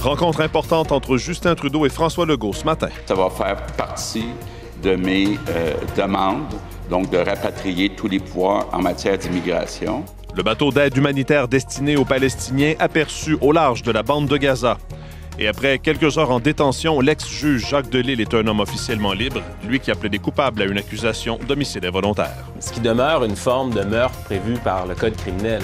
Rencontre importante entre Justin Trudeau et François Legault ce matin. Ça va faire partie de mes demandes, donc de rapatrier tous les pouvoirs en matière d'immigration. Le bateau d'aide humanitaire destiné aux Palestiniens aperçu au large de la bande de Gaza. Et après quelques heures en détention, l'ex-juge Jacques Delisle est un homme officiellement libre, lui qui a plaidé coupable à une accusation d'homicide involontaire. Ce qui demeure une forme de meurtre prévue par le Code criminel.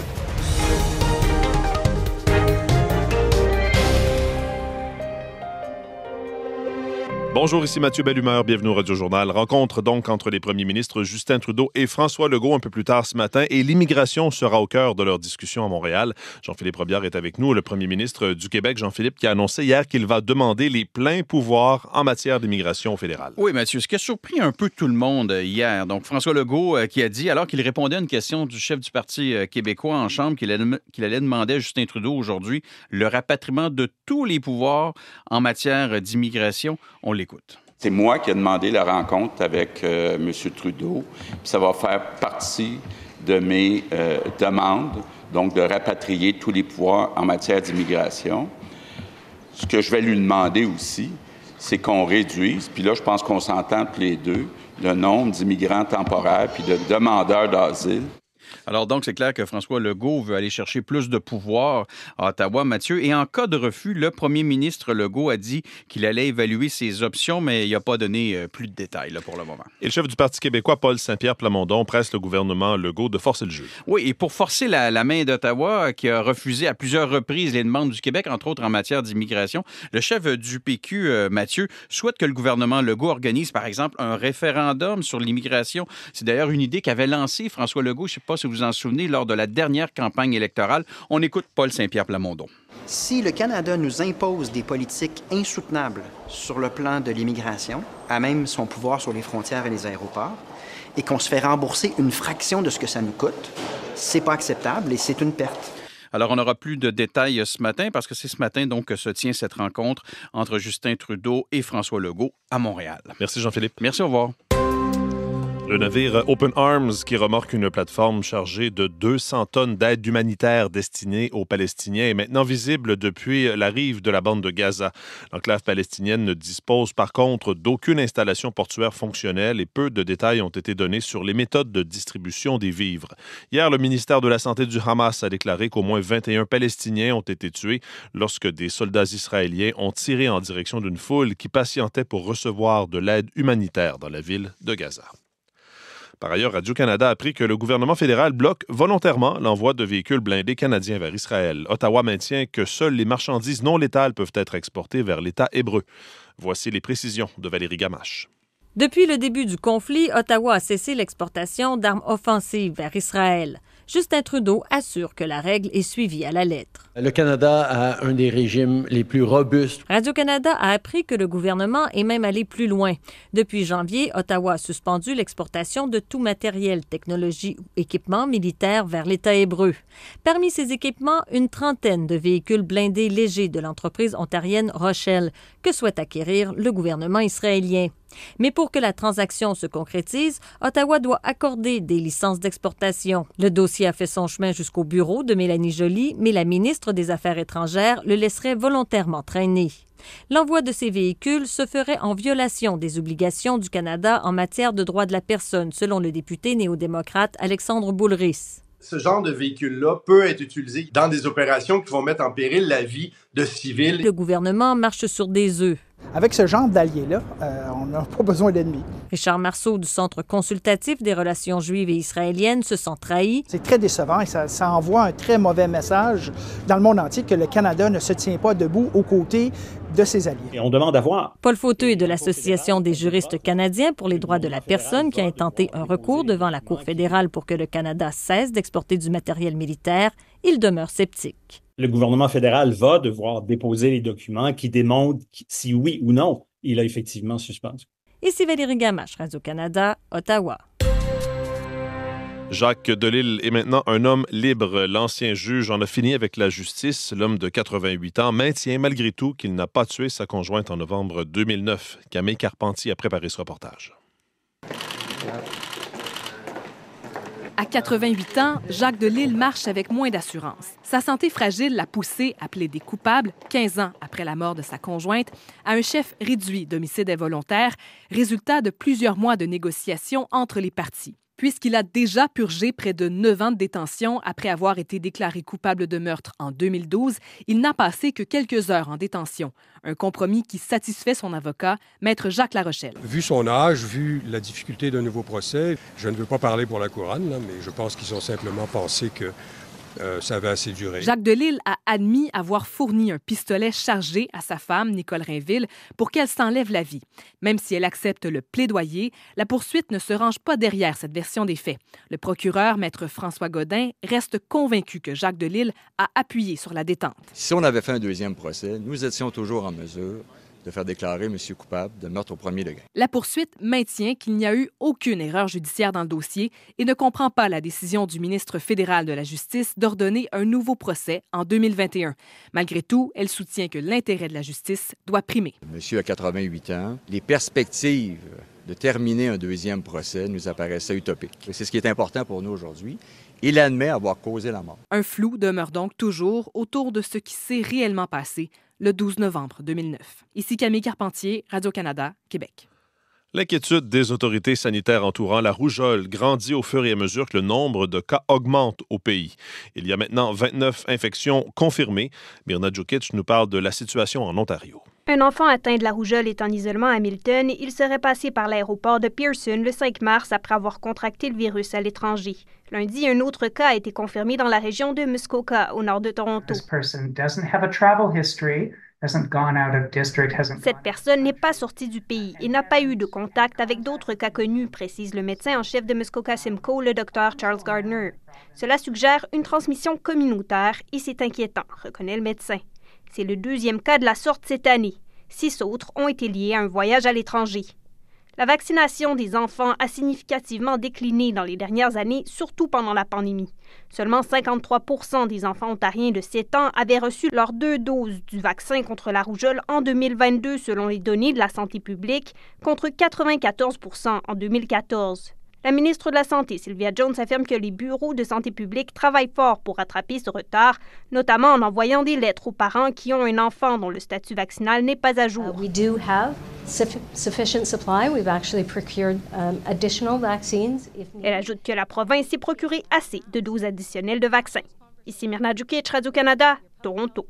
Bonjour, ici Mathieu Bellumeur, bienvenue au Radio-Journal. Rencontre donc entre les premiers ministres Justin Trudeau et François Legault un peu plus tard ce matin et l'immigration sera au cœur de leur discussion à Montréal. Jean-Philippe Robillard est avec nous, le premier ministre du Québec, Jean-Philippe, qui a annoncé hier qu'il va demander les pleins pouvoirs en matière d'immigration fédérale. Oui, Mathieu, ce qui a surpris un peu tout le monde hier. Donc, François Legault qui a dit, alors qu'il répondait à une question du chef du Parti québécois en Chambre, qu'il allait demander à Justin Trudeau aujourd'hui le rapatriement de tous les pouvoirs en matière d'immigration. On l'écoute. C'est moi qui ai demandé la rencontre avec M. Trudeau. Puis ça va faire partie de mes demandes, donc de rapatrier tous les pouvoirs en matière d'immigration. Ce que je vais lui demander aussi, c'est qu'on réduise, puis là, je pense qu'on s'entend tous les deux, le nombre d'immigrants temporaires puis de demandeurs d'asile. Alors donc, c'est clair que François Legault veut aller chercher plus de pouvoir à Ottawa, Mathieu. Et en cas de refus, le premier ministre Legault a dit qu'il allait évaluer ses options, mais il n'a pas donné plus de détails là, pour le moment. Et le chef du Parti québécois, Paul Saint-Pierre Plamondon, presse le gouvernement Legault de forcer le jeu. Oui, et pour forcer la main d'Ottawa, qui a refusé à plusieurs reprises les demandes du Québec, entre autres en matière d'immigration, le chef du PQ, Mathieu, souhaite que le gouvernement Legault organise, par exemple, un référendum sur l'immigration. C'est d'ailleurs une idée qu'avait lancée François Legault, je ne sais pas si vous en souvenez, lors de la dernière campagne électorale. On écoute Paul Saint-Pierre Plamondon. Si le Canada nous impose des politiques insoutenables sur le plan de l'immigration, à même son pouvoir sur les frontières et les aéroports, et qu'on se fait rembourser une fraction de ce que ça nous coûte, c'est pas acceptable et c'est une perte. Alors, on n'aura plus de détails ce matin parce que c'est ce matin donc que se tient cette rencontre entre Justin Trudeau et François Legault à Montréal. Merci Jean-Philippe. Merci, au revoir. Le navire Open Arms, qui remorque une plateforme chargée de 200 tonnes d'aide humanitaire destinée aux Palestiniens, est maintenant visible depuis la rive de la bande de Gaza. L'enclave palestinienne ne dispose par contre d'aucune installation portuaire fonctionnelle et peu de détails ont été donnés sur les méthodes de distribution des vivres. Hier, le ministère de la Santé du Hamas a déclaré qu'au moins 21 Palestiniens ont été tués lorsque des soldats israéliens ont tiré en direction d'une foule qui patientait pour recevoir de l'aide humanitaire dans la ville de Gaza. Par ailleurs, Radio-Canada a appris que le gouvernement fédéral bloque volontairement l'envoi de véhicules blindés canadiens vers Israël. Ottawa maintient que seules les marchandises non létales peuvent être exportées vers l'État hébreu. Voici les précisions de Valérie Gamache. Depuis le début du conflit, Ottawa a cessé l'exportation d'armes offensives vers Israël. Justin Trudeau assure que la règle est suivie à la lettre. Le Canada a un des régimes les plus robustes. Radio-Canada a appris que le gouvernement est même allé plus loin. Depuis janvier, Ottawa a suspendu l'exportation de tout matériel, technologie ou équipement militaire vers l'État hébreu. Parmi ces équipements, une trentaine de véhicules blindés légers de l'entreprise ontarienne Rochelle, que souhaite acquérir le gouvernement israélien. Mais pour que la transaction se concrétise, Ottawa doit accorder des licences d'exportation. Le dossier a fait son chemin jusqu'au bureau de Mélanie Joly, mais la ministre des Affaires étrangères le laisserait volontairement traîner. L'envoi de ces véhicules se ferait en violation des obligations du Canada en matière de droits de la personne, selon le député néo-démocrate Alexandre Boulris. Ce genre de véhicule-là peut être utilisé dans des opérations qui vont mettre en péril la vie de civils. Le gouvernement marche sur des œufs. Avec ce genre d'alliés-là, on n'a pas besoin d'ennemis. Richard Marceau du Centre consultatif des relations juives et israéliennes se sent trahi. C'est très décevant et ça envoie un très mauvais message dans le monde entier que le Canada ne se tient pas debout aux côtés de ses alliés. Et on demande à voir. Paul Fauteux est de l'Association des juristes canadiens pour les droits de la personne qui a intenté un recours devant la Cour fédérale pour que le Canada cesse d'exporter du matériel militaire. Il demeure sceptique. Le gouvernement fédéral va devoir déposer les documents qui démontrent si oui ou non il a effectivement suspendu. Ici Valérie Gamache, Radio-Canada, Ottawa. Jacques Delisle est maintenant un homme libre. L'ancien juge en a fini avec la justice. L'homme de 88 ans maintient malgré tout qu'il n'a pas tué sa conjointe en novembre 2009. Camille Carpentier a préparé ce reportage. À 88 ans, Jacques Delisle marche avec moins d'assurance. Sa santé fragile l'a poussé à plaider coupable, 15 ans après la mort de sa conjointe, à un chef réduit d'homicide involontaire, résultat de plusieurs mois de négociations entre les parties. Puisqu'il a déjà purgé près de 9 ans de détention après avoir été déclaré coupable de meurtre en 2012, il n'a passé que quelques heures en détention. Un compromis qui satisfait son avocat, Maître Jacques Larochelle. Vu son âge, vu la difficulté d'un nouveau procès, je ne veux pas parler pour la couronne, là, mais je pense qu'ils ont simplement pensé que ça avait assez duré. Jacques Delisle a admis avoir fourni un pistolet chargé à sa femme, Nicole Rainville, pour qu'elle s'enlève la vie. Même si elle accepte le plaidoyer, la poursuite ne se range pas derrière cette version des faits. Le procureur, Maître François Godin, reste convaincu que Jacques Delisle a appuyé sur la détente. Si on avait fait un deuxième procès, nous étions toujours en mesure de faire déclarer M. coupable de meurtre au premier degré. La poursuite maintient qu'il n'y a eu aucune erreur judiciaire dans le dossier et ne comprend pas la décision du ministre fédéral de la Justice d'ordonner un nouveau procès en 2021. Malgré tout, elle soutient que l'intérêt de la justice doit primer. Monsieur a 88 ans. Les perspectives de terminer un deuxième procès nous apparaissaient utopiques. C'est ce qui est important pour nous aujourd'hui. Il admet avoir causé la mort. Un flou demeure donc toujours autour de ce qui s'est réellement passé le 12 novembre 2009. Ici Camille Carpentier, Radio-Canada, Québec. L'inquiétude des autorités sanitaires entourant la rougeole grandit au fur et à mesure que le nombre de cas augmente au pays. Il y a maintenant 29 infections confirmées. Mirna Djukic nous parle de la situation en Ontario. Un enfant atteint de la rougeole est en isolement à Hamilton. Il serait passé par l'aéroport de Pearson le 5 mars après avoir contracté le virus à l'étranger. Lundi, un autre cas a été confirmé dans la région de Muskoka, au nord de Toronto. Cette personne n'est pas sortie du pays et n'a pas eu de contact avec d'autres cas connus, précise le médecin en chef de Muskoka-Simcoe, le Dr Charles Gardner. Cela suggère une transmission communautaire et c'est inquiétant, reconnaît le médecin. C'est le deuxième cas de la sorte cette année. 6 autres ont été liés à un voyage à l'étranger. La vaccination des enfants a significativement décliné dans les dernières années, surtout pendant la pandémie. Seulement 53% des enfants ontariens de 7 ans avaient reçu leurs 2 doses du vaccin contre la rougeole en 2022, selon les données de la santé publique, contre 94% en 2014. La ministre de la Santé, Sylvia Jones, affirme que les bureaux de santé publique travaillent fort pour rattraper ce retard, notamment en envoyant des lettres aux parents qui ont un enfant dont le statut vaccinal n'est pas à jour. Elle ajoute que la province s'est procuré assez de doses additionnelles de vaccins. Ici Mirna Djukic, Radio-Canada, Toronto.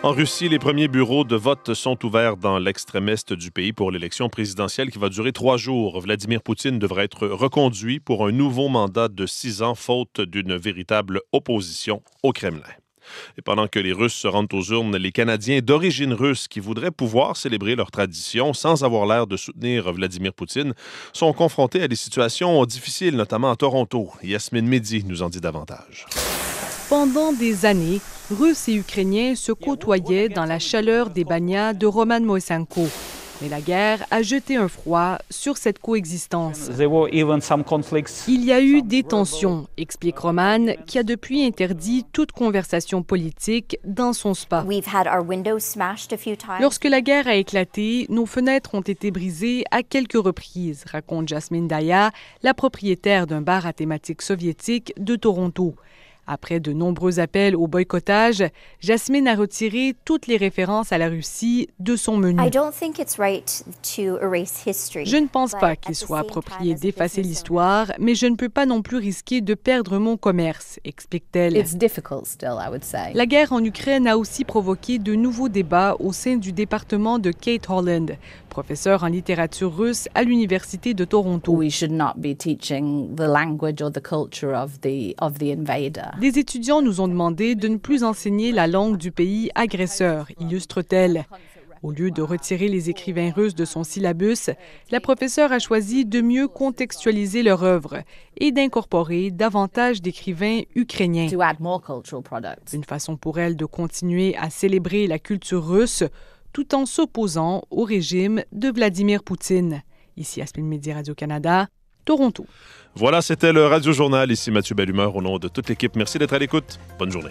En Russie, les premiers bureaux de vote sont ouverts dans l'extrême-est du pays pour l'élection présidentielle qui va durer 3 jours. Vladimir Poutine devrait être reconduit pour un nouveau mandat de 6 ans, faute d'une véritable opposition au Kremlin. Et pendant que les Russes se rendent aux urnes, les Canadiens d'origine russe qui voudraient pouvoir célébrer leur tradition sans avoir l'air de soutenir Vladimir Poutine sont confrontés à des situations difficiles, notamment à Toronto. Yasmine Mehdi nous en dit davantage. Pendant des années, Russes et Ukrainiens se côtoyaient dans la chaleur des banyas de Roman Moisenko. Mais la guerre a jeté un froid sur cette coexistence. Il y a eu des tensions, explique Roman, qui a depuis interdit toute conversation politique dans son spa. Lorsque la guerre a éclaté, nos fenêtres ont été brisées à quelques reprises, raconte Jasmine Daya, la propriétaire d'un bar à thématique soviétique de Toronto. Après de nombreux appels au boycottage, Jasmine a retiré toutes les références à la Russie de son menu. Je ne pense pas qu'il soit approprié d'effacer l'histoire, mais je ne peux pas non plus risquer de perdre mon commerce, explique-t-elle. La guerre en Ukraine a aussi provoqué de nouveaux débats au sein du département de Kate Holland, professeur en littérature russe à l'Université de Toronto. Des étudiants nous ont demandé de ne plus enseigner la langue du pays agresseur, illustre-t-elle. Au lieu de retirer les écrivains russes de son syllabus, la professeure a choisi de mieux contextualiser leur œuvre et d'incorporer davantage d'écrivains ukrainiens. Une façon pour elle de continuer à célébrer la culture russe tout en s'opposant au régime de Vladimir Poutine. Ici Yasmine Mehdi, Radio-Canada, Toronto. Voilà, c'était le Radio Journal. Ici Mathieu Bellumeur au nom de toute l'équipe. Merci d'être à l'écoute. Bonne journée.